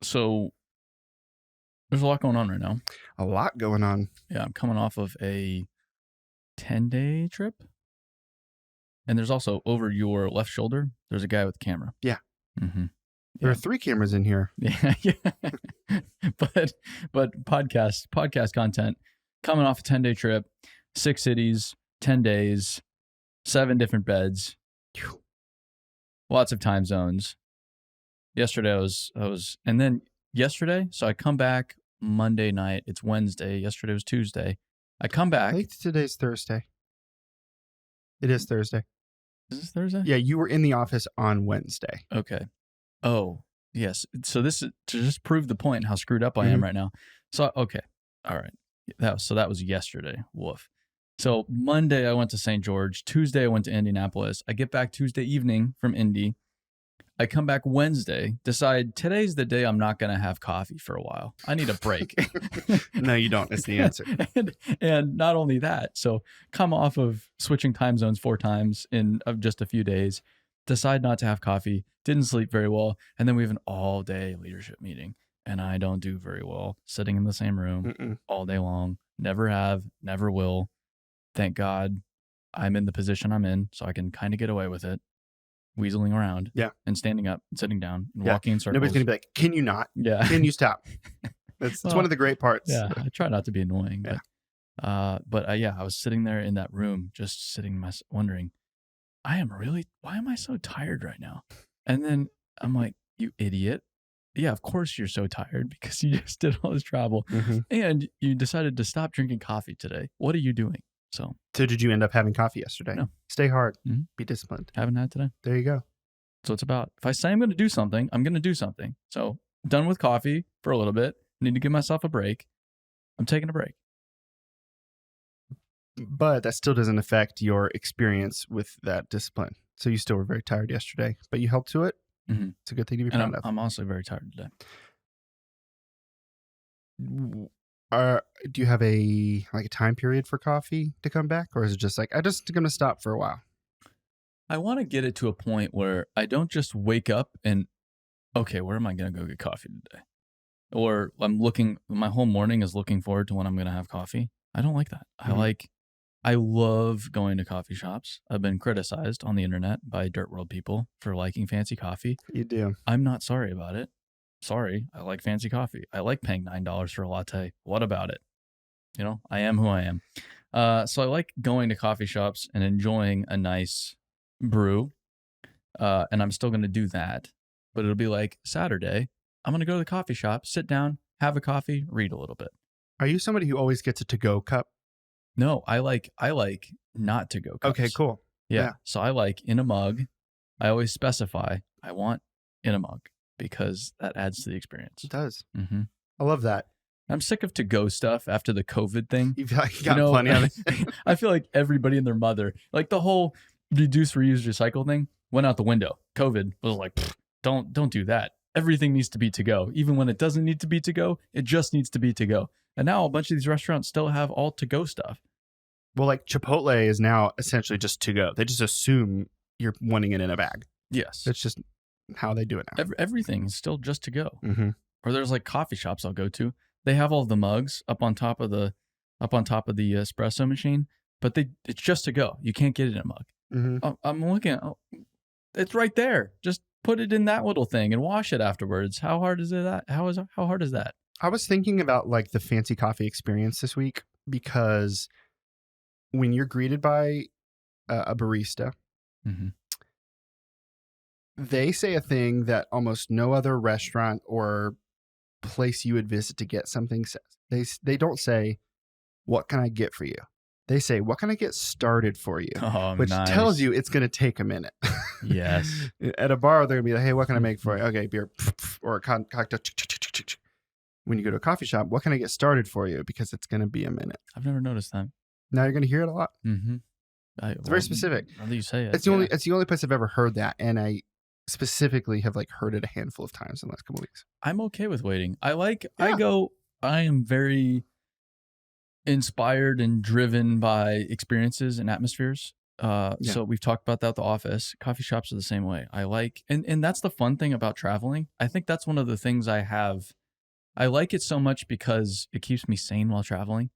So there's a lot going on right now. A lot going on. Yeah, I'm coming off of a 10-day trip. And there's also over your left shoulder, there's a guy with a camera. Yeah. Mm-hmm. There are 3 cameras in here. Yeah. But podcast content, coming off a 10-day trip, 6 cities, 10 days, 7 different beds, lots of time zones. Yesterday and then yesterday, so I come back Monday night. It's Wednesday. Yesterday was Tuesday. I come back. I think today's Thursday. It is Thursday. Is this Thursday? Yeah, you were in the office on Wednesday. Okay. Oh, yes. So this is to just prove the point how screwed up I am right now. So, okay. All right. That was yesterday. Woof. So Monday I went to St. George. Tuesday I went to Indianapolis. I get back Tuesday evening from Indy. I come back Wednesday, decide today's the day I'm not going to have coffee for a while. I need a break. No, you don't. That's the answer. and not only that, so come off of switching time zones 4 times in just a few days, decide not to have coffee, didn't sleep very well, and then we have an all-day leadership meeting, and I don't do very well sitting in the same room all day long. Never have, never will. Thank God I'm in the position I'm in, so I can kind of get away with it. Weaseling around, and standing up, and sitting down, and walking in circles. Nobody's gonna be like, "Can you not? Yeah, can you stop?" It's one of the great parts. Yeah, I try not to be annoying, I was sitting there in that room, just sitting, wondering, why am I so tired right now? And then I'm like, you idiot! Yeah, of course you're so tired because you just did all this travel, and you decided to stop drinking coffee today. What are you doing? So did you end up having coffee yesterday? No. Stay hard. Be disciplined. Haven't had today. There you go. So it's about, if I say I'm going to do something, I'm going to do something. So done with coffee for a little bit. Need to give myself a break. I'm taking a break. But that still doesn't affect your experience with that discipline. So you still were very tired yesterday, but you held to it. It's a good thing to be proud of. I'm also very tired today. Do you have a time period for coffee to come back, or is it just like I'm just going to stop for a while? I want to get it to a point where I don't just wake up and, okay, where am I going to go get coffee today? Or my whole morning is looking forward to when I'm going to have coffee. I don't like that. I love going to coffee shops. I've been criticized on the internet by Dirt World people for liking fancy coffee. You do. I'm not sorry about it. Sorry, I like fancy coffee. I like paying $9 for a latte. What about it? I am who I am. So I like going to coffee shops and enjoying a nice brew. And I'm still going to do that. But it'll be like Saturday, I'm going to go to the coffee shop, sit down, have a coffee, read a little bit. Are you somebody who always gets a to-go cup? No, I like not to-go cups. Okay, cool. Yeah. So I like in a mug. I always specify I want in a mug, because that adds to the experience. It does. I love that. I'm sick of to-go stuff after the COVID thing. You've got plenty of it. I feel like everybody and their mother, like the whole reduce, reuse, recycle thing went out the window. COVID was like, don't do that. Everything needs to be to-go. Even when it doesn't need to be to-go, it just needs to be to-go. And now a bunch of these restaurants still have all to-go stuff. Well, like Chipotle is now essentially just to-go. They just assume you're wanting it in a bag. Yes. It's just how they do it now. Everything is still just to go. Or there's like coffee shops I'll go to. They have all the mugs up on top of the espresso machine, but it's just to go. You can't get it in a mug. I'm looking at it's right there. Just put it in that little thing and wash it afterwards. How hard is it? How hard is that? I was thinking about like the fancy coffee experience this week, because when you're greeted by a barista, they say a thing that almost no other restaurant or place you would visit to get something says. They don't say, "What can I get for you?" They say, "What can I get started for you?" Which tells you it's going to take a minute. Yes. At a bar, they're going to be like, "Hey, what can I make for you?" Okay, beer or a cocktail. When you go to a coffee shop, "What can I get started for you?" Because it's going to be a minute. I've never noticed that. Now you're going to hear it a lot. It's very specific. Now that you say it. It's the only place I've ever heard that, and I specifically have heard it a handful of times in the last couple of weeks. I'm okay with waiting. I am very inspired and driven by experiences and atmospheres. So we've talked about that at the office. Coffee shops are the same way. I like, and that's the fun thing about traveling. I think that's one of the things I have. I like it so much because it keeps me sane while traveling.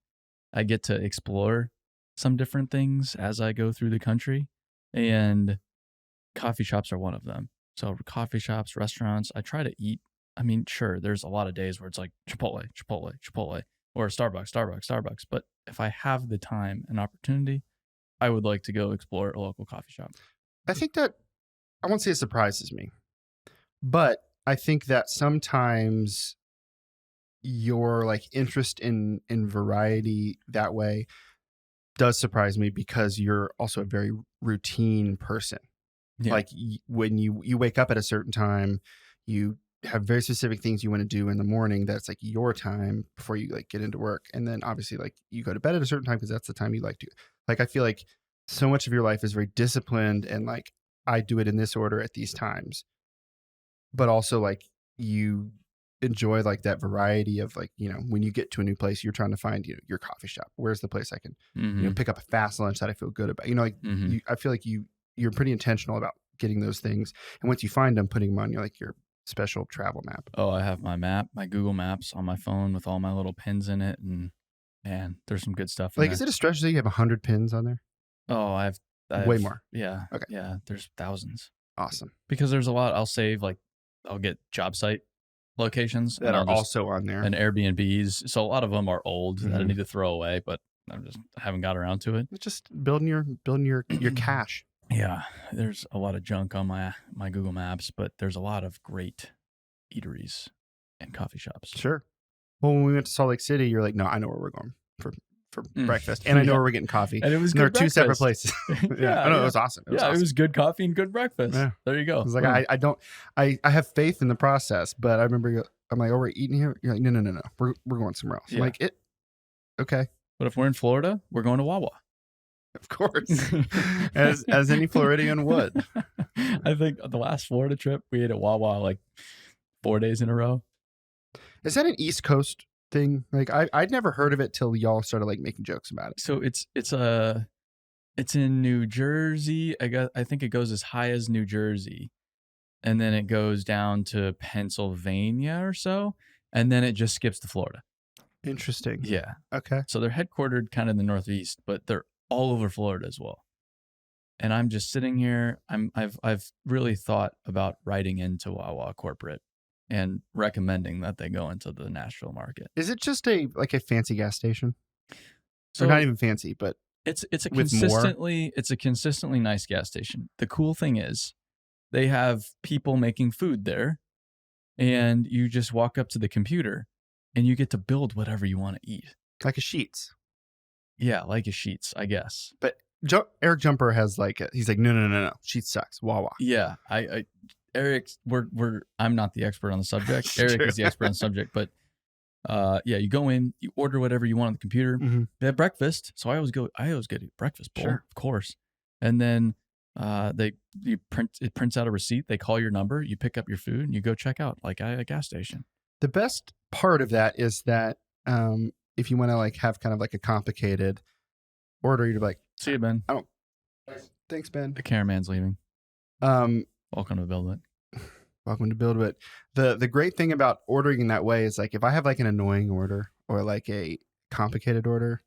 I get to explore some different things as I go through the country, and coffee shops are one of them. So coffee shops, restaurants, I try to eat. I mean, sure, there's a lot of days where it's like Chipotle, Chipotle, Chipotle, or Starbucks, Starbucks, Starbucks. But if I have the time and opportunity, I would like to go explore a local coffee shop. I think that, I won't say it surprises me, but I think that sometimes your like interest in variety that way does surprise me, because you're also a very routine person. Yeah. Like when you wake up at a certain time, you have very specific things you want to do in the morning. That's like your time before you like get into work. And then obviously like you go to bed at a certain time because that's the time you like to. Like, I feel like so much of your life is very disciplined, and like I do it in this order at these times. But also like you enjoy like that variety of like, you know, when you get to a new place, you're trying to find, you know, your coffee shop. Where's the place I can, you know, pick up a fast lunch that I feel good about? You know, like I feel like you're pretty intentional about getting those things. And once you find them, putting them on your special travel map. Oh, I have my map, my Google Maps on my phone with all my little pins in it, and man, there's some good stuff in Like, there. is it a stretch that you have 100 pins on there? Oh, I've Way more. Yeah. Okay. Yeah, there's thousands. Awesome. Because there's a lot. I'll save, like, I'll get job site locations that are also on there, and Airbnbs. So a lot of them are old that I need to throw away, but I haven't got around to it. It's just building your cache. Yeah, there's a lot of junk on my Google Maps, but there's a lot of great eateries and coffee shops. Sure. Well, when we went to Salt Lake City, you're like, no, I know where we're going for breakfast, and I know where we're getting coffee. And it was and there are good two separate breakfast. places. I know, it was awesome. It was good coffee and good breakfast. Yeah. There you go. I was like, I have faith in the process, but I remember I'm like, oh, we're eating here. You're like, no, we're going somewhere else. I'm like, okay. But if we're in Florida, we're going to Wawa. Of course, as any Floridian would. I think the last Florida trip we ate at Wawa like 4 days in a row. Is that an East Coast thing? Like I'd never heard of it till y'all started like making jokes about it. So it's in New Jersey. I think it goes as high as New Jersey, and then it goes down to Pennsylvania or so, and then it just skips to Florida. Interesting. Yeah. Okay. So they're headquartered kind of in the Northeast, but they're all over Florida as well. And I'm just sitting here. I've really thought about writing into Wawa corporate and recommending that they go into the Nashville market. Is it just a fancy gas station? So or not even fancy, but it's a consistently nice gas station. The cool thing is they have people making food there, and you just walk up to the computer and you get to build whatever you want to eat. Like a Sheetz. Yeah, like a Sheetz, I guess. But Eric Jumper has he's like, no. Sheetz sucks. Wawa. Yeah, Eric, I'm not the expert on the subject. Eric is the expert on the subject, but you go in, you order whatever you want on the computer. They have breakfast, so I always get a breakfast bowl, of course. And then it prints out a receipt. They call your number, you pick up your food, and you go check out like at a gas station. The best part of that is that if you want to have kind of like a complicated order, you're like, see you, Ben. Thanks, Ben. The cameraman's leaving. Welcome to Build It. Welcome to Build It. The great thing about ordering in that way is if I have an annoying order or a complicated order,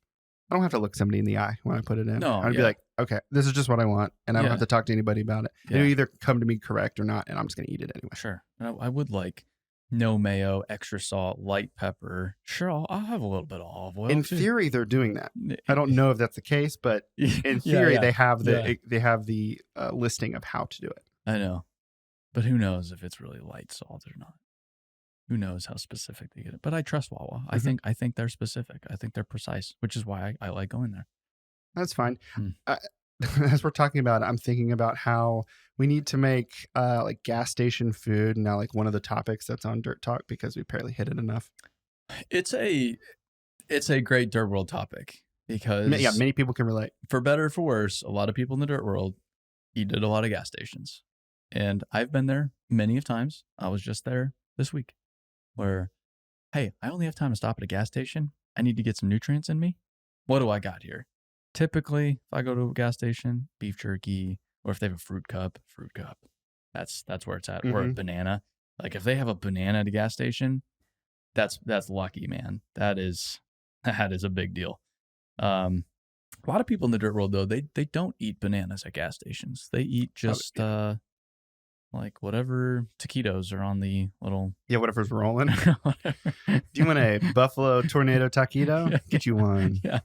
I don't have to look somebody in the eye when I put it in. No, I'd be like, okay, this is just what I want, and I don't have to talk to anybody about it. Yeah. It'll either come to me correct or not, and I'm just going to eat it anyway. Sure. I would like no mayo, extra salt, light pepper. Sure, I'll have a little bit of olive oil. In theory, they're doing that. I don't know if that's the case, but in theory, they have the listing of how to do it. I know, but who knows if it's really light salt or not? Who knows how specific they get it? But I trust Wawa. I think they're specific. I think they're precise, which is why I like going there. That's fine. As we're talking about it, I'm thinking about how we need to make gas station food now one of the topics that's on Dirt Talk, because we apparently hit it enough. It's a great Dirt World topic because many people can relate. For better or for worse, a lot of people in the Dirt World eat at a lot of gas stations, and I've been there many of times. I was just there this week, where, hey, I only have time to stop at a gas station. I need to get some nutrients in me. What do I got here? typically, if I go to a gas station, beef jerky, or if they have a fruit cup. That's where it's at. Or a banana. Like if they have a banana at a gas station, that's lucky, man. That is a big deal. A lot of people in the dirt world though, they don't eat bananas at gas stations. They eat just like whatever taquitos are on the little whatever's rolling. whatever. Do you want a buffalo tornado taquito? Yeah. Get you one. Yeah.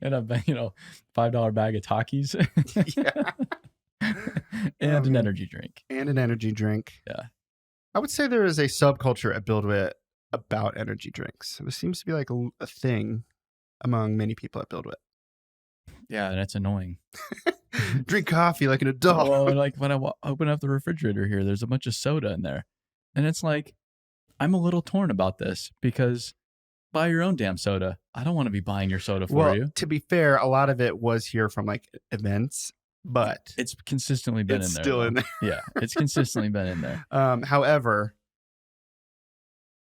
And a $5 bag of Takis. And an energy drink. Yeah. I would say there is a subculture at BuildWit about energy drinks. There seems to be like a thing among many people at BuildWit. Yeah, and it's annoying. Drink coffee like an adult. Well, like when I open up the refrigerator here, there's a bunch of soda in there. And it's like, I'm a little torn about this because buy your own damn soda. I don't want to be buying your soda for you. To be fair, a lot of it was here from like events, but it's consistently been in there. Still in there. Yeah, it's consistently been in there. However,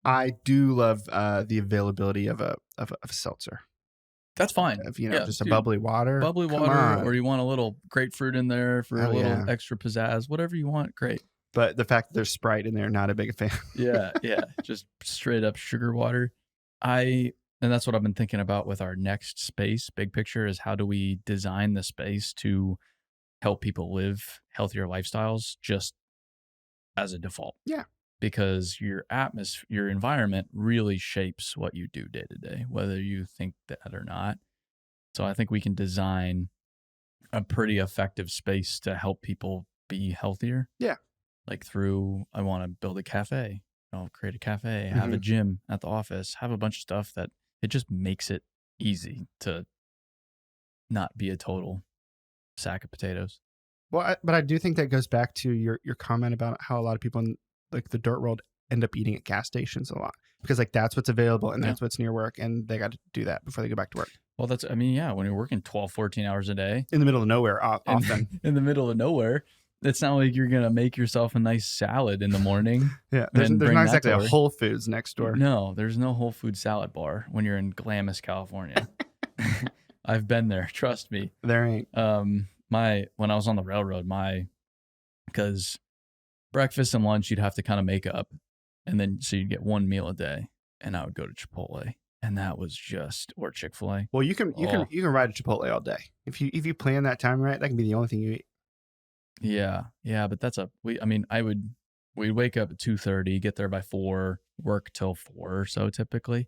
I do love the availability of a seltzer. That's fine. Just a bubbly water. Or you want a little grapefruit in there for a little extra pizzazz, whatever you want, great. But the fact that there's Sprite in there, not a big fan. Yeah, just straight up sugar water. And that's what I've been thinking about with our next space. Big picture is how do we design the space to help people live healthier lifestyles just as a default? Yeah. Because your environment really shapes what you do day to day, whether you think that or not. So I think we can design a pretty effective space to help people be healthier. Yeah. Like I want to build a cafe. I'll create a cafe, have a gym at the office, have a bunch of stuff that it just makes it easy to not be a total sack of potatoes. Well, but I do think that goes back to your comment about how a lot of people in like the dirt world end up eating at gas stations a lot because like that's what's available and that's what's near work and they got to do that before they go back to work. Well, when you're working 12, 14 hours a day. In the middle of nowhere often. In the middle of nowhere. It's not like you're going to make yourself a nice salad in the morning. Yeah, there's not exactly a Whole Foods next door. No, there's no Whole Foods salad bar when you're in Glamis, California. I've been there, trust me. There ain't. When I was on the railroad, because breakfast and lunch you'd have to kind of make up, and then so you'd get one meal a day, and I would go to Chipotle, and that was or Chick-fil-A. Well, you can ride to Chipotle all day if you plan that time right. That can be the only thing you eat. Yeah, but we'd wake up at 2:30, get there by 4, work till 4 or so typically.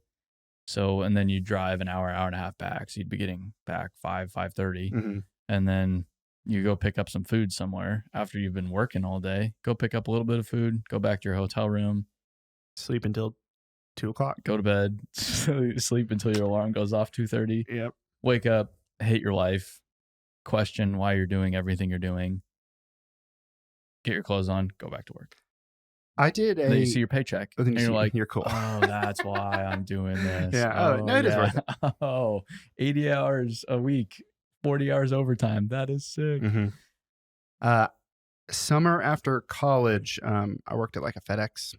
So, and then you drive an hour and a half back. So you'd be getting back 5:30, and then you go pick up some food somewhere after you've been working all day. Go pick up a little bit of food, go back to your hotel room, sleep until 2:00, go to bed, sleep until your alarm goes off 2:30. Yep. Wake up, hate your life, question why you're doing everything you're doing. Get your clothes on, go back to work. Then you see your paycheck, and you're like, "You're cool." Oh, that's why I'm doing this. Yeah. It is worth it. 80 hours a week, 40 hours overtime. That is sick. Summer after college, I worked at like a FedEx,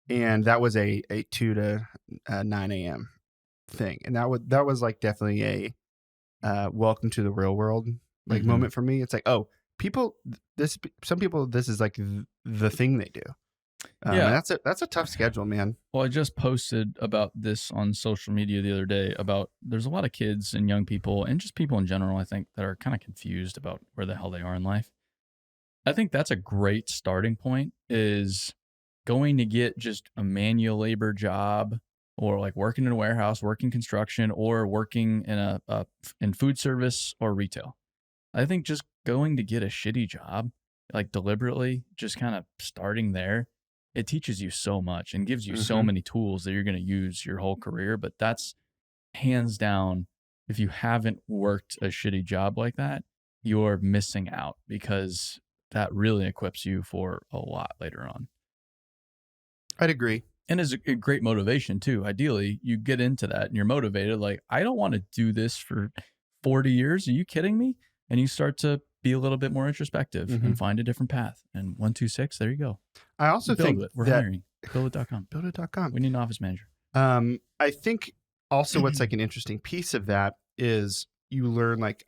and that was a 2 to 9 a.m. thing, and that was like definitely a welcome to the real world like moment for me. It's like, oh, some people, this is like the thing they do. That's a tough schedule, man. Well, I just posted about this on social media the other day about there's a lot of kids and young people and just people in general, I think, that are kind of confused about where the hell they are in life. I think that's a great starting point, is going to get just a manual labor job, or like working in a warehouse, working construction, or working in in food service or retail. I think just going to get a shitty job, like deliberately, just kind of starting there, it teaches you so much and gives you so many tools that you're going to use your whole career. But that's hands down, if you haven't worked a shitty job like that, you're missing out, because that really equips you for a lot later on. I'd agree. And is a great motivation too. Ideally, you get into that and you're motivated. Like, I don't want to do this for 40 years. Are you kidding me? And you start to be a little bit more introspective and find a different path. And 126, there you go. I also think we're hiring. Buildit.com. Buildit.com. We need an office manager. I think also what's like an interesting piece of that is you learn like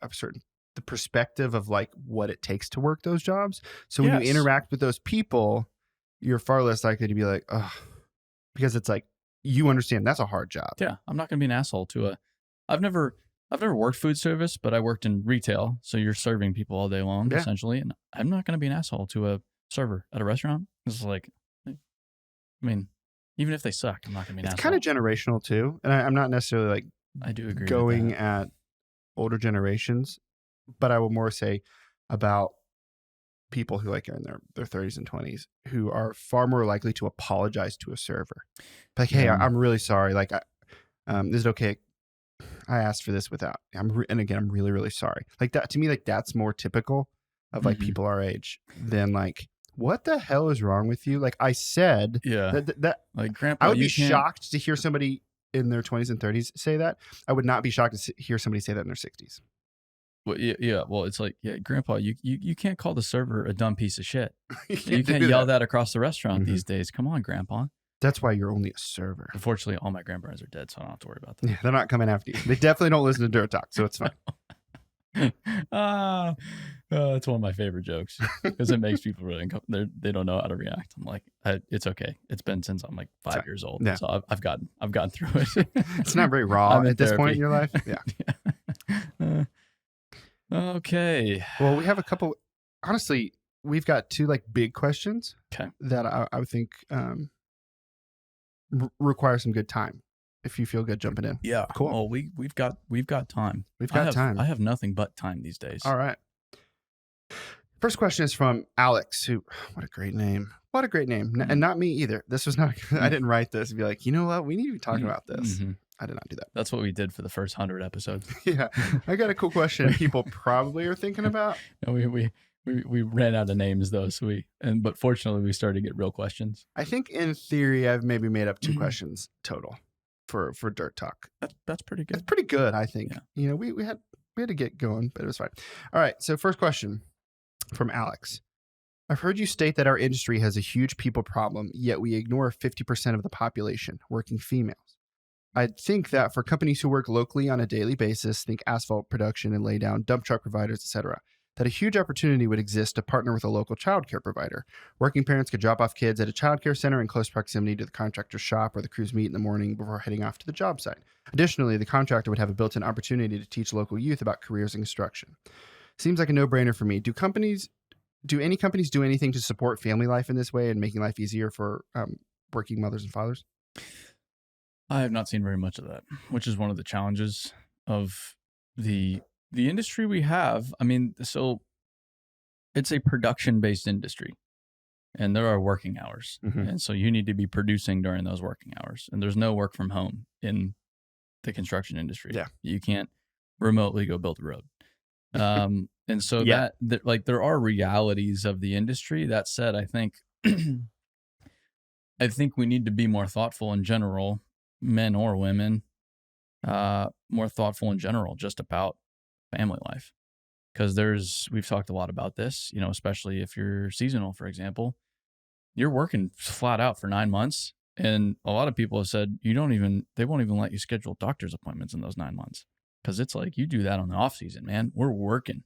the perspective of like what it takes to work those jobs. So when you Yes. interact with those people, you're far less likely to be like, oh, because it's like you understand that's a hard job. Yeah, I'm not going to be an asshole to a. I've never worked food service, but I worked in retail, so you're serving people all day long Yeah. essentially, and I'm not going to be an asshole to a server at a restaurant. It's like, I mean, even if they suck, I'm not going to be an It's asshole. kind of generational too, and I'm not necessarily like I do agree going with that. at older generations, but I will more say about people who like are in their 30s and 20s who are far more likely to apologize to a server. Like, hey, Yeah. I'm really sorry. Like, is it okay? I asked for this without. And again, I'm really, really sorry. Like that to me, like that's more typical of like Mhm. people our age than like, what the hell is wrong with you? Like I said, Yeah. that Like, Grandpa, I would be you can't. shocked to hear somebody in their 20s and 30s say that. I would not be shocked to hear somebody say that in their 60s. Well, yeah. Well, it's like, yeah, Grandpa, you can't call the server a dumb piece of shit. You do can't yell that across the restaurant Mhm. these days. Come on, Grandpa. That's why you're only a server. Unfortunately, all my grandparents are dead, so I don't have to worry about that. Yeah, they're not coming after you. They definitely don't listen to Dirt Talk, so it's fine. It's one of my favorite jokes because it makes people really they don't know how to react. I'm like, it's okay. It's been since I'm like 5 years old, Yeah. so I've gotten through it. It's not very raw I'm in at this point in therapy. your life. Yeah. Okay. Well, we have a couple. Honestly, we've got two like big questions. Okay. That I would think require some good time. If you feel good jumping in. Yeah. Cool. Well, we've got time. We've got time. I have nothing but time these days. All right. First question is from Alex, who, what a great name. What a great name. Mhm. And not me either. This was not, I didn't write this and be like, you know what? We need to be talking about this. Mhm. I did not do that. That's what we did for the first 100 episodes. Yeah. I got a cool question people probably are thinking about. No, we ran out of names though, so but fortunately we started to get real questions. I think in theory, I've maybe made up 2 questions total for Dirt Talk. That's pretty It's good. pretty good, I think. Yeah. You know, we had to get going, but it was fine. All right. So first question from Alex. I've heard you state that our industry has a huge people problem, yet we ignore 50% of the population, working females. I think that for companies who work locally on a daily basis, think asphalt production and lay down, dump truck providers, etc., that a huge opportunity would exist to partner with a local childcare provider. Working parents could drop off kids at a childcare center in close proximity to the contractor's shop where the crews meet in the morning before heading off to the job site. Additionally, the contractor would have a built-in opportunity to teach local youth about careers in construction. Seems like a no-brainer for me. Do any companies do anything to support family life in this way and making life easier for working mothers and fathers? I have not seen very much of that, which is one of the challenges of the industry we have. I mean, so it's a production-based industry, and there are working hours, and so you need to be producing during those working hours. And there's no work from home in the construction industry. Yeah, you can't remotely go build a road. And so Yeah. that there are realities of the industry. That said, I think we need to be more thoughtful in general, men or women, more thoughtful in general just about family life. Because we've talked a lot about this, you know, especially if you're seasonal, for example, you're working flat out for 9 months. And a lot of people have said they won't even let you schedule doctor's appointments in those 9 months. Because it's like, you do that on the off season, man. We're working.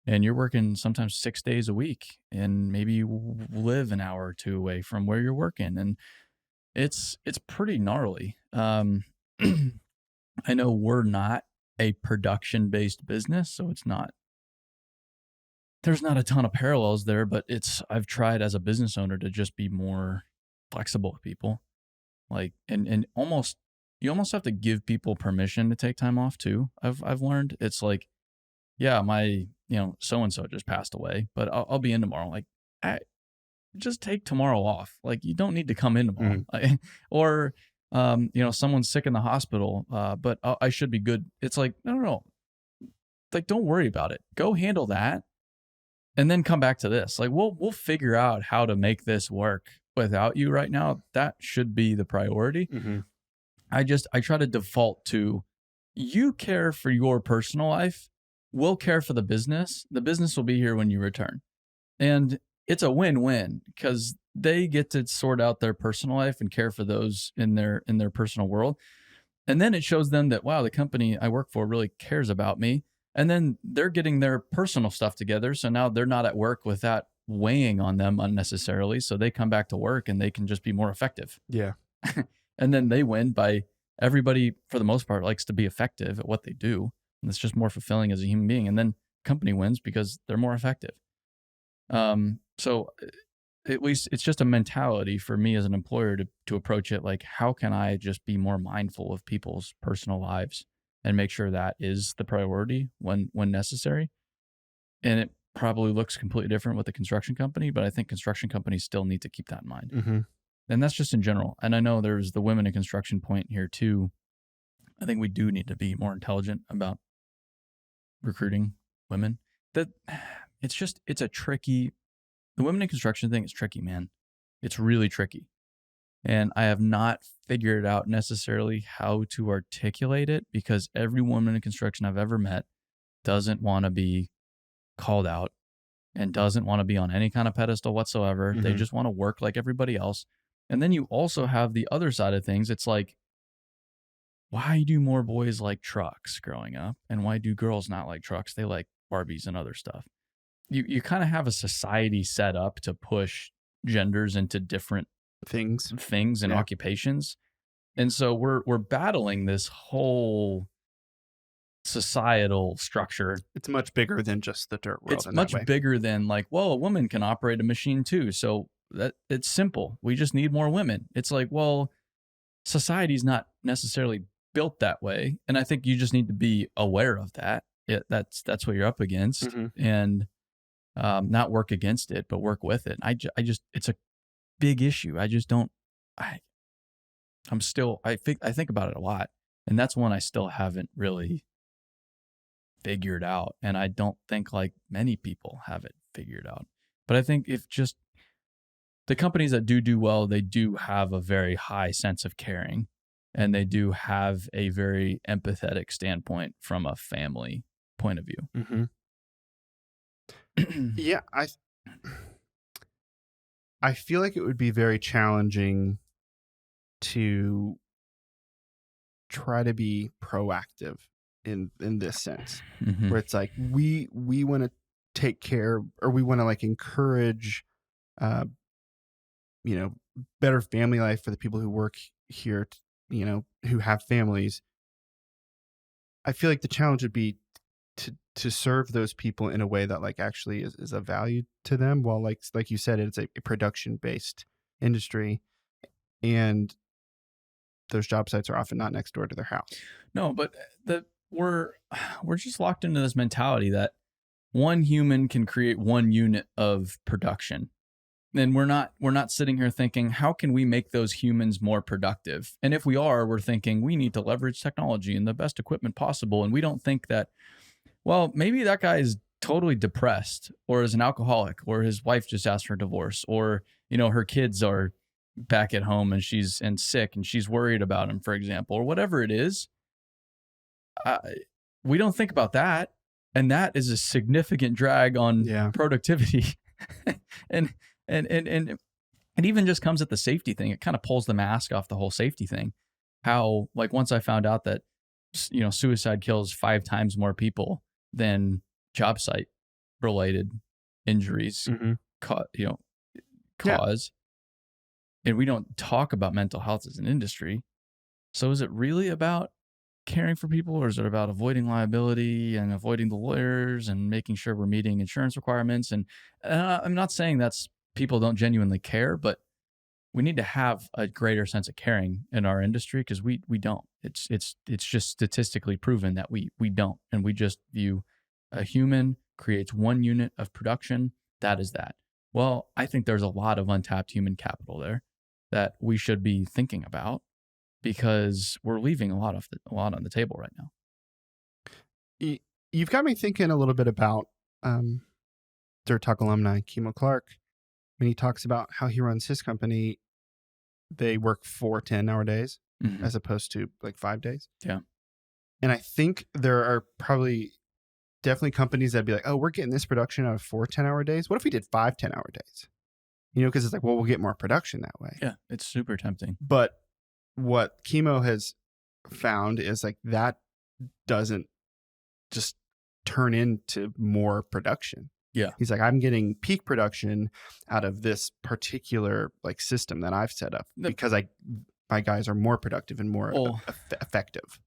And you're working sometimes 6 days a week, and maybe you live an hour or 2 away from where you're working. And it's pretty gnarly. I know we're not a production-based business, so there's not a ton of parallels there, but I've tried as a business owner to just be more flexible with people. Like, and you almost have to give people permission to take time off too. I've learned it's like, yeah, my, so-and-so just passed away, but I'll be in tomorrow. Like, just take tomorrow off. Like, you don't need to come in tomorrow. Or, someone's sick in the hospital, but I should be good. It's like, no. Like, don't worry about it. Go handle that. And then come back to this. Like, we'll figure out how to make this work without you right now. That should be the priority. I try to default to, you care for your personal life. We'll care for the business. The business will be here when you return. And it's a win-win because they get to sort out their personal life and care for those in their personal world. And then it shows them that, wow, the company I work for really cares about me. And then they're getting their personal stuff together. So now they're not at work with that weighing on them unnecessarily. So they come back to work and they can just be more effective. Yeah. And then they win by everybody, for the most part, likes to be effective at what they do. And it's just more fulfilling as a human being. And then company wins because they're more effective. So at least it's just a mentality for me as an employer to approach it like, how can I just be more mindful of people's personal lives and make sure that is the priority when necessary? And it probably looks completely different with a construction company, but I think construction companies still need to keep that in mind. Mm-hmm. And that's just in general. And I know there's the women in construction point here too. I think we do need to be more intelligent about recruiting women. That it's a tricky, the women in construction thing is tricky, man. It's really tricky. And I have not figured out necessarily how to articulate it because every woman in construction I've ever met doesn't want to be called out and doesn't want to be on any kind of pedestal whatsoever. Mm-hmm. They just want to work like everybody else. And then you also have the other side of things. It's like, why do more boys like trucks growing up? And why do girls not like trucks? They like Barbies and other stuff. You kind of have a society set up to push genders into different Things and Yeah. occupations. And so we're battling this whole societal structure. It's much bigger than just the dirt world. It's in much that way. bigger than like, well, a woman can operate a machine too. So that it's simple. We just need more women. It's like, well, society's not necessarily built that way. And I think you just need to be aware of that. That's what you're up against. Mm-hmm. And not work against it, but work with it. I just, it's a big issue. I just don't, I think about it a lot. And that's one I still haven't really figured out. And I don't think like many people have it figured out. But I think if just the companies that do well, they do have a very high sense of caring and they do have a very empathetic standpoint from a family point of view. Mm-hmm. Yeah, I feel like it would be very challenging to try to be proactive in this sense, Mhm. where it's like we want to take care, or we want to like encourage, better family life for the people who work here, who have families. I feel like the challenge would be to serve those people in a way that like actually is of value to them, while like you said, it's a production based industry, and those job sites are often not next door to their house. No, but we're just locked into this mentality that one human can create one unit of production. And we're not sitting here thinking, how can we make those humans more productive? And if we are, we're thinking we need to leverage technology and the best equipment possible. And we don't think that, well, maybe that guy is totally depressed or is an alcoholic or his wife just asked for a divorce or, her kids are back at home and she's sick and she's worried about him, for example, or whatever it is. We don't think about that. And that is a significant drag on productivity. and it even just comes at the safety thing. It kind of pulls the mask off the whole safety thing. How, like, once I found out that, suicide kills 5 times more people than job site related injuries cause. And we don't talk about mental health as an industry. So is it really about caring for people, or is it about avoiding liability and avoiding the lawyers and making sure we're meeting insurance requirements? And I'm not saying that's people don't genuinely care, but we need to have a greater sense of caring in our industry because we don't. It's just statistically proven that we don't, and we just view a human creates one unit of production. That is that. Well, I think there's a lot of untapped human capital there that we should be thinking about, because we're leaving a lot on the table right now. You've got me thinking a little bit about Dirt Talk alumni Kimo Clark, when he talks about how he runs his company. They work 4 10-hour days as opposed to like 5 days. Yeah. And I think there are definitely companies that'd be like, oh, we're getting this production out of 4 10-hour days. What if we did 5 10-hour days? Because it's like, well, we'll get more production that way. Yeah, it's super tempting. But what Kimo has found is like that doesn't just turn into more production. Yeah. He's like, I'm getting peak production out of this particular like system that I've set up because my guys are more productive and more Well, effective.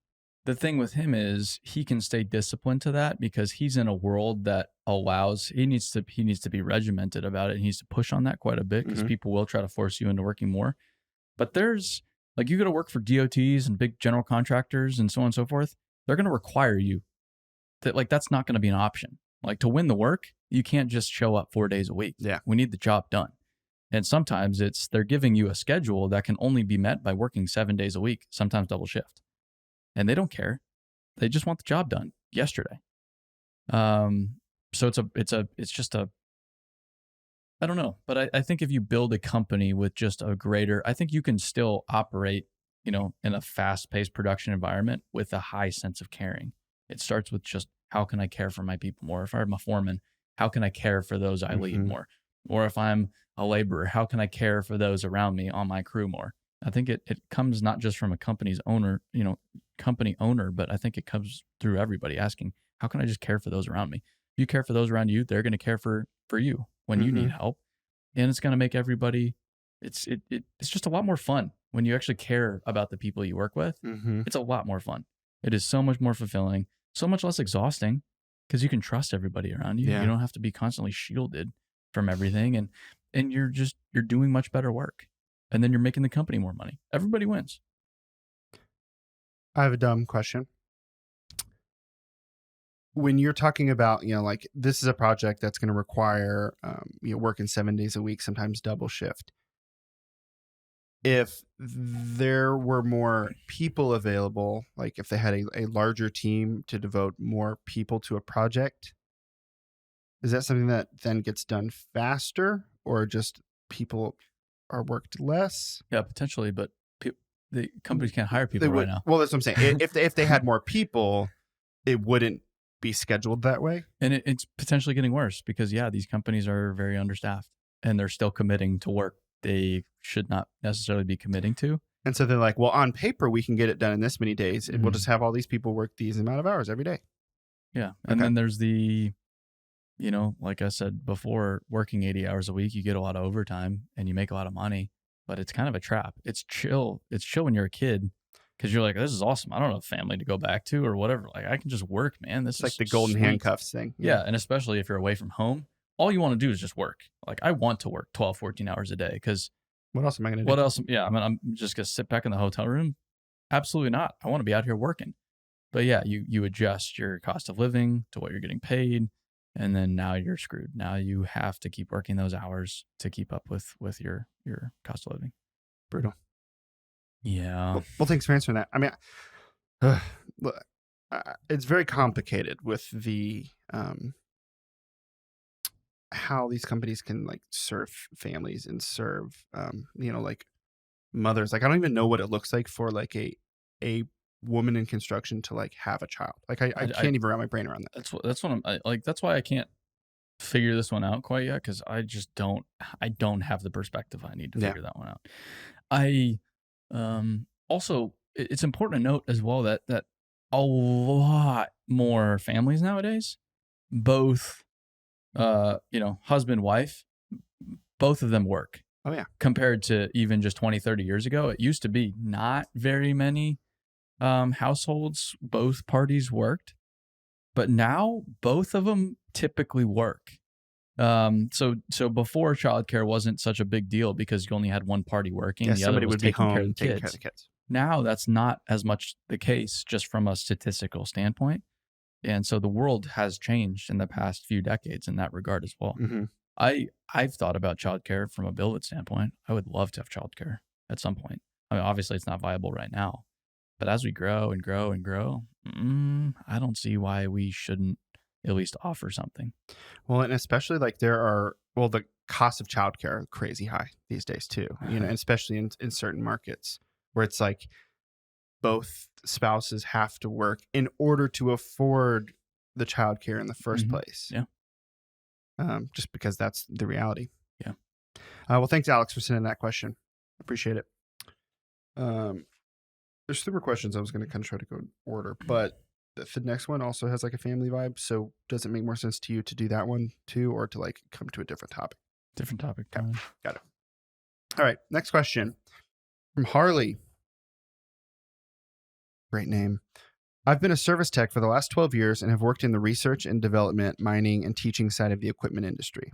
the thing with him is he can stay disciplined to that because he's in a world that he needs to be regimented about it. He needs to push on that quite a bit because people will try to force you into working more. But there's like, you go to work for DOTs and big general contractors and so on and so forth. They're going to require you that, like, that's not going to be an option. Like, to win the work, you can't just show up 4 days a week. Yeah. We need the job done. And sometimes they're giving you a schedule that can only be met by working 7 days a week, sometimes double shift. And they don't care. They just want the job done yesterday. So it's just I don't know. But I think if you build a company with just I think you can still operate, in a fast-paced production environment with a high sense of caring. It starts with just, how can I care for my people more? If I'm a foreman, how can I care for those I lead more? Or if I'm a laborer, how can I care for those around me on my crew more? I think it comes not just from a company's owner, company owner, but I think it comes through everybody asking, how can I just care for those around me? If you care for those around you, they're going to care for you when you need help. And it's going to make everybody, it's just a lot more fun when you actually care about the people you work with. It's a lot more fun. It is so much more fulfilling, so much less exhausting because you can trust everybody around you. Yeah. You don't have to be constantly shielded from everything. And you're doing much better work. And then you're making the company more money. Everybody wins. I have a dumb question. When you're talking about, like, this is a project that's going to require, working 7 days a week, sometimes double shift. If there were more people available, like if they had a larger team to devote more people to a project, is that something that then gets done faster, or just people are worked less? Yeah, potentially, but the companies can't hire people right now. Well, that's what I'm saying. if they had more people, it wouldn't be scheduled that way. And it's potentially getting worse because, these companies are very understaffed and they're still committing to work they should not necessarily be committing to. And so they're like, well, on paper, we can get it done in this many days. And we'll just have all these people work these amount of hours every day. Yeah. And then there's the, like I said before, working 80 hours a week, you get a lot of overtime and you make a lot of money, but it's kind of a trap. It's chill. It's chill when you're a kid because you're like, this is awesome. I don't have a family to go back to or whatever. Like, I can just work, man. This is like the golden handcuffs thing. Yeah. And especially if you're away from home, all you want to do is just work. Like, I want to work 12, 14 hours a day because what else am I going to do? What else? Yeah. I mean, I'm just going to sit back in the hotel room. Absolutely not. I want to be out here working. But yeah, you adjust your cost of living to what you're getting paid. And then now you're screwed. Now you have to keep working those hours to keep up with your cost of living. Brutal. Yeah. Well, thanks for answering that. I mean, it's very complicated with the how these companies can like serve families and serve like mothers. Like, I don't even know what it looks like for like a woman in construction to like have a child. Like, I can't even wrap my brain around that. That's what I'm like. That's why I can't figure this one out quite yet because I don't have the perspective I need to figure that one out. I also, it's important to note as well that a lot more families nowadays, both husband, wife, both of them work. Oh yeah. Compared to even just 20, 30 years ago, it used to be not very many households, both parties worked, but now both of them typically work. So before childcare wasn't such a big deal because you only had one party working. Yeah, the somebody other was would be home taking taking care of the kids. Now that's not as much the case just from a statistical standpoint. And so the world has changed in the past few decades in that regard as well. I've thought about childcare from a billet standpoint. I would love to have childcare at some point. I mean, obviously it's not viable right now, but as we grow and grow and grow, I don't see why we shouldn't at least offer something. Well, and especially like the cost of childcare are crazy high these days too, and especially in certain markets where it's like both spouses have to work in order to afford the childcare in the first place. Yeah. Just because that's the reality. Yeah. Well, thanks, Alex, for sending that question. Appreciate it. There's 3 more questions. I was going to kind of try to go in order, but the next one also has like a family vibe. So does it make more sense to you to do that one too, or to like come to a different topic? Different topic. Okay. Got it. All right. Next question from Harley. Great name. I've been a service tech for the last 12 years and have worked in the research and development, mining, and teaching side of the equipment industry.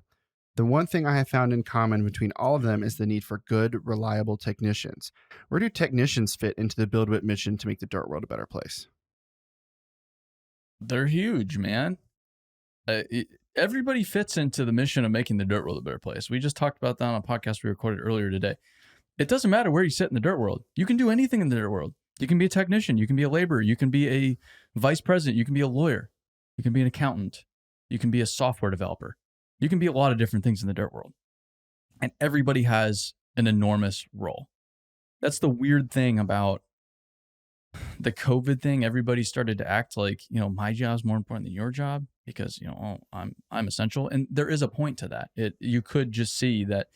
The one thing I have found in common between all of them is the need for good, reliable technicians. Where do technicians fit into the BuildWit mission to make the dirt world a better place? They're huge, man. Everybody fits into the mission of making the dirt world a better place. We just talked about that on a podcast we recorded earlier today. It doesn't matter where you sit in the dirt world. You can do anything in the dirt world. You can be a technician. You can be a laborer. You can be a vice president. You can be a lawyer. You can be an accountant. You can be a software developer. You can be a lot of different things in the dirt world. And everybody has an enormous role. That's the weird thing about the COVID thing. Everybody started to act like, my job's more important than your job because, I'm essential. And there is a point to that. You could just see that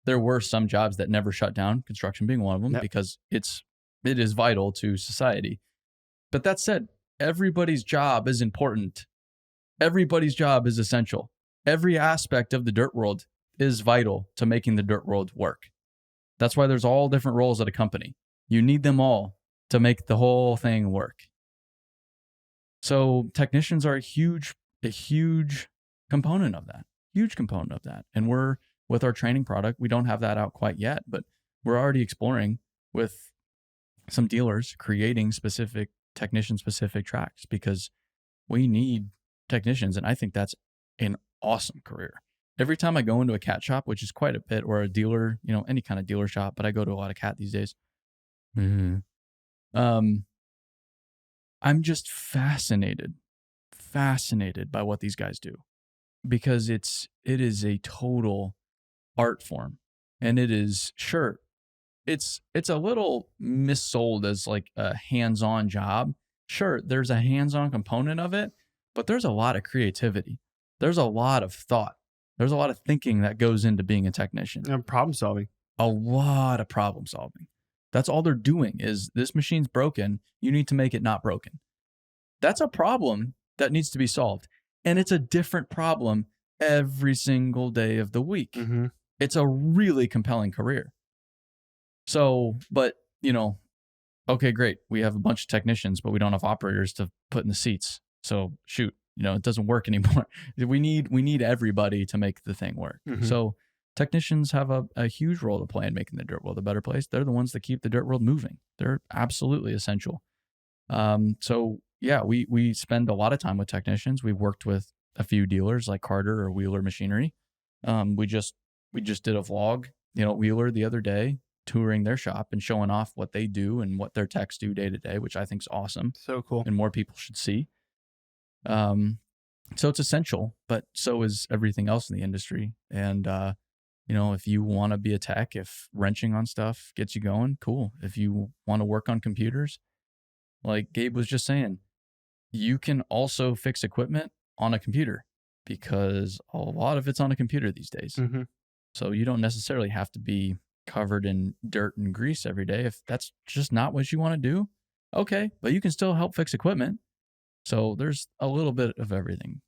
there were some jobs that never shut down, construction being one of them, because it is vital to society. But that said, everybody's job is important. Everybody's job is essential. Every aspect of the dirt world is vital to making the dirt world work. That's why there's all different roles at a company. You need them all to make the whole thing work. So technicians are a huge component of that. Huge component of that. And we're, with our training product, we don't have that out quite yet, but we're already exploring with some dealers creating specific technician-specific tracks because we need technicians. And I think that's an awesome career. Every time I go into a cat shop, which is quite a bit, or a dealer, any kind of dealer shop, but I go to a lot of cat these days. I'm just fascinated by what these guys do because it is a total art form. And it is, sure, it's a little missold as like a hands-on job. Sure, there's a hands-on component of it, but there's a lot of creativity. There's a lot of thought. There's a lot of thinking that goes into being a technician. And problem solving. A lot of problem solving. That's all they're doing is this machine's broken. You need to make it not broken. That's a problem that needs to be solved. And it's a different problem every single day of the week. Mm-hmm. It's a really compelling career. So, but, okay, great. We have a bunch of technicians, but we don't have operators to put in the seats. So shoot, it doesn't work anymore. We need everybody to make the thing work. Mm-hmm. So technicians have a huge role to play in making the dirt world a better place. They're the ones that keep the dirt world moving. They're absolutely essential. So yeah, we spend a lot of time with technicians. We've worked with a few dealers like Carter or Wheeler Machinery. We just did a vlog, Wheeler the other day, touring their shop and showing off what they do and what their techs do day to day, which I think is awesome. So cool. And more people should see. So it's essential, but so is everything else in the industry. And, if you want to be a tech, if wrenching on stuff gets you going, cool. If you want to work on computers, like Gabe was just saying, you can also fix equipment on a computer because a lot of it's on a computer these days. Mm-hmm. So you don't necessarily have to be covered in dirt and grease every day. If that's just not what you want to do, okay, but you can still help fix equipment. So there's a little bit of everything.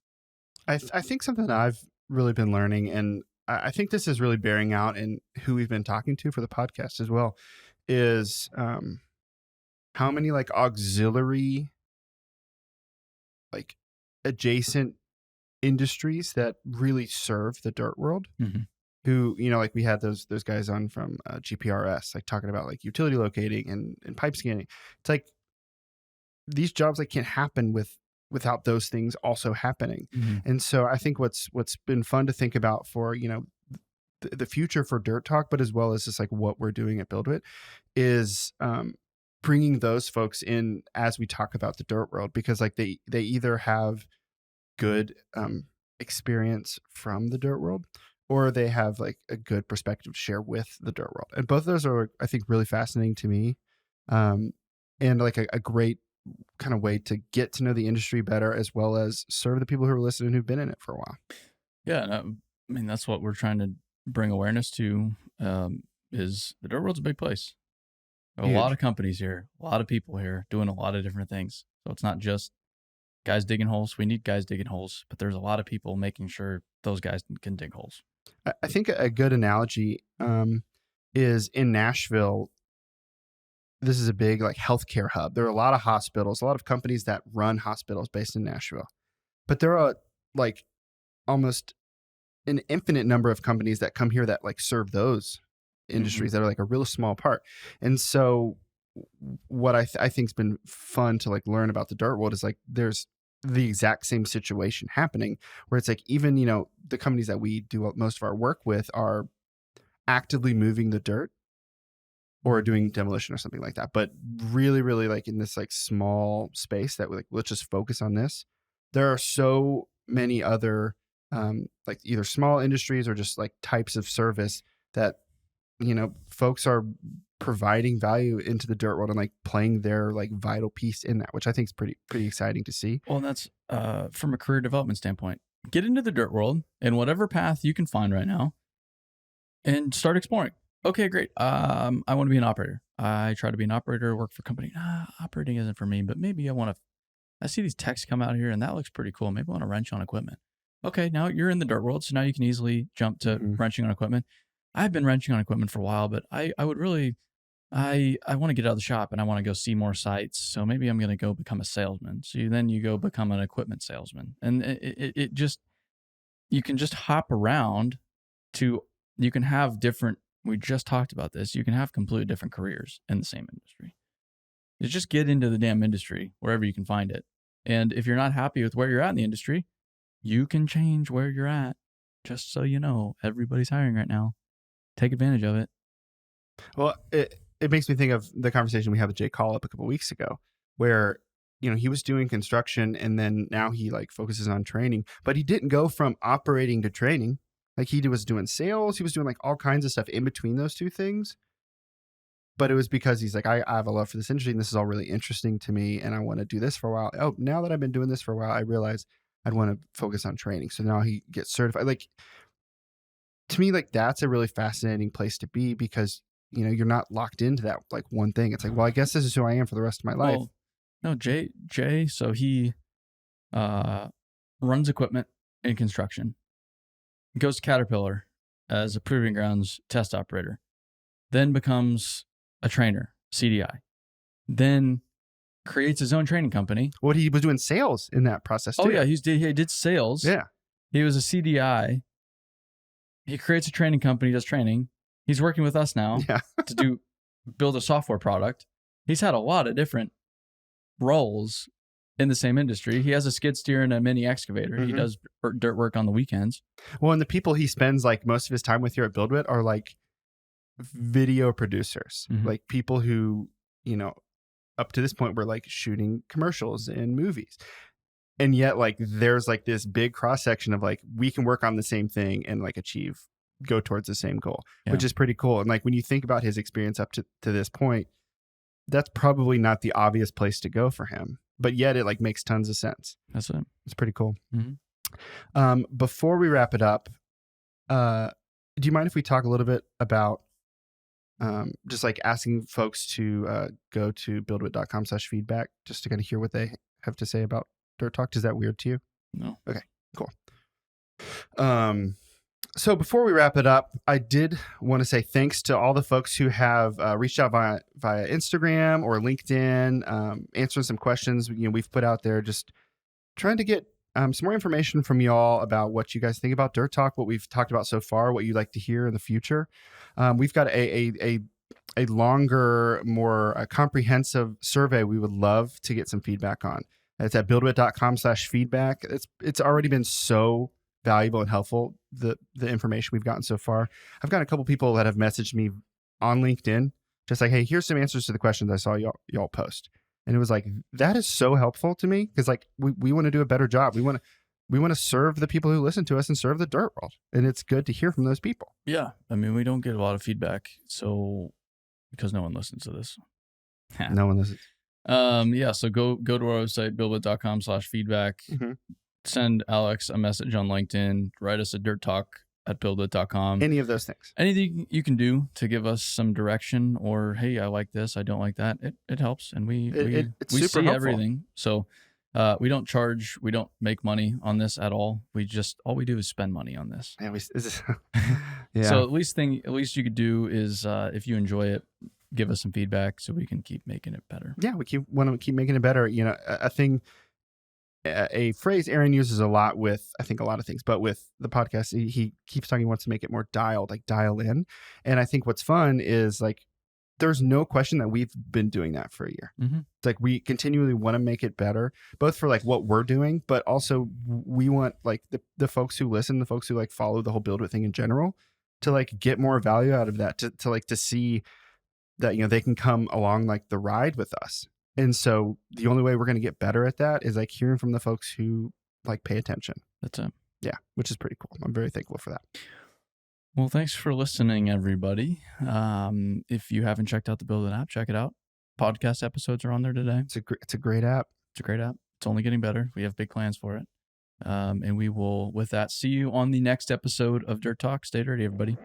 I think something that I've really been learning, and I think this is really bearing out in who we've been talking to for the podcast as well, is how many like auxiliary, like adjacent industries that really serve the dirt world. Mm-hmm. Who, like we had those guys on from GPRS, like talking about like utility locating and pipe scanning. It's like these jobs like can't happen without those things also happening. Mm-hmm. And so I think what's been fun to think about for, the future for Dirt Talk, but as well as just like what we're doing at BuildWit is bringing those folks in as we talk about the dirt world, because like they either have good experience from the dirt world, or they have like a good perspective to share with the dirt world. And both of those are, I think, really fascinating to me. And like a great kind of way to get to know the industry better, as well as serve the people who are listening who've been in it for a while. Yeah. I mean, that's what we're trying to bring awareness to, is the dirt world's a big place. A lot of companies here, a lot of people here doing a lot of different things. So it's not just guys digging holes. We need guys digging holes, but there's a lot of people making sure those guys can dig holes. I think a good analogy is in Nashville. This is a big like healthcare hub. There are a lot of hospitals, a lot of companies that run hospitals based in Nashville, but there are like almost an infinite number of companies that come here that like serve those industries that are like a real small part. And so what I think's been fun to like learn about the dirt world is like there's the exact same situation happening where it's like even, you know, the companies that we do most of our work with are actively moving the dirt or doing demolition or something like that. But really, really like in this like small space that we like, let's just focus on this. There are so many other like either small industries or just like types of service that, you know, folks are providing value into the dirt world and like playing their like vital piece in that, which I think is pretty exciting to see. Well, and that's from a career development standpoint. Get into the dirt world in whatever path you can find right now and start exploring. Okay, great. I want to be an operator. I try to be an operator, work for a company. Operating isn't for me, but maybe I see these techs come out here and that looks pretty cool. Maybe I want to wrench on equipment. Okay, now you're in the dirt world, so now you can easily jump to wrenching on equipment. I've been wrenching on equipment for a while, but I would really, I want to get out of the shop and I want to go see more sites. So maybe I'm going to go become a salesman. So then you go become an equipment salesman. And it just, you can just hop around you can have different, we just talked about this, you can have completely different careers in the same industry. You just get into the damn industry wherever you can find it. And if you're not happy with where you're at in the industry, you can change where you're at. Just so you know, everybody's hiring right now. Take advantage of it. Well, it makes me think of the conversation we had with Jay Collop a couple of weeks ago, where, you know, he was doing construction and then now he like focuses on training, but he didn't go from operating to training. Like he was doing sales, he was doing like all kinds of stuff in between those two things. But it was because he's like, I have a love for this industry and this is all really interesting to me and I want to do this for a while. Oh, now that I've been doing this for a while, I realize I'd want to focus on training. So now he gets certified. Like, to me, like that's a really fascinating place to be because, you know, you're not locked into that like one thing. It's like, well, I guess this is who I am for the rest of my life. Well, no, Jay, so he runs equipment in construction, goes to Caterpillar as a proving grounds test operator, then becomes a trainer, CDI, then creates his own training company. What he was doing sales in that process too. Oh yeah, he did sales. Yeah. He was a CDI. He creates a training company, does training. He's working with us now to build a software product. He's had a lot of different roles in the same industry. He has a skid steer and a mini excavator. He does dirt work on the weekends. Well, and the people he spends like most of his time with here at BuildWit are like video producers, like people who, you know, up to this point were like shooting commercials and movies. And yet like there's like this big cross section of like we can work on the same thing and like go towards the same goal, which is pretty cool. And like when you think about his experience up to this point, that's probably not the obvious place to go for him, but yet it like makes tons of sense. That's it. It's pretty cool. Before we wrap it up, do you mind if we talk a little bit about just like asking folks to go to buildwit.com/feedback just to kind of hear what they have to say about Dirt Talk? Is that weird to you? No. Okay, cool. So before we wrap it up, I did want to say thanks to all the folks who have reached out via Instagram or LinkedIn, answering some questions. You know, we've put out there, just trying to get some more information from y'all about what you guys think about Dirt Talk, what we've talked about so far, what you'd like to hear in the future. We've got a longer, more comprehensive survey we would love to get some feedback on. It's at buildwit.com/feedback. It's already been so valuable and helpful, the information we've gotten so far. I've got a couple people that have messaged me on LinkedIn, just like, hey, here's some answers to the questions I saw y'all post. And it was like, that is so helpful to me because like we want to do a better job. We want to serve the people who listen to us and serve the dirt world. And it's good to hear from those people. Yeah. I mean, we don't get a lot of feedback. So because no one listens to this. No one listens. Yeah. So go to our website, buildwit.com/feedback. Send Alex a message on LinkedIn, write us a Dirt Talk buildit.com. Any of those things. Anything you can do to give us some direction, or hey, I like this, I don't like that, it helps, and we It's super see helpful. everything. So we don't charge, we don't make money on this at all. All we do is spend money on this. Yeah. So at least you could do is if you enjoy it, give us some feedback so we can keep making it better. Yeah, we want to keep making it better. You know, a phrase Aaron uses a lot with, I think, a lot of things, but with the podcast, he keeps talking, he wants to make it more dialed, like dial in. And I think what's fun is like, there's no question that we've been doing that for a year. Mm-hmm. It's like we continually want to make it better, both for like what we're doing, but also we want like the folks who listen, the folks who like follow the whole Build It thing in general, to like get more value out of that, to see that, you know, they can come along like the ride with us. And so the only way we're going to get better at that is like hearing from the folks who like pay attention. That's it. Yeah, which is pretty cool. I'm very thankful for that. Well, thanks for listening, everybody. If you haven't checked out the Build It app, check it out. Podcast episodes are on there today. It's a great app. It's a great app. It's only getting better. We have big plans for it. And we will, with that, see you on the next episode of Dirt Talk. Stay dirty, everybody.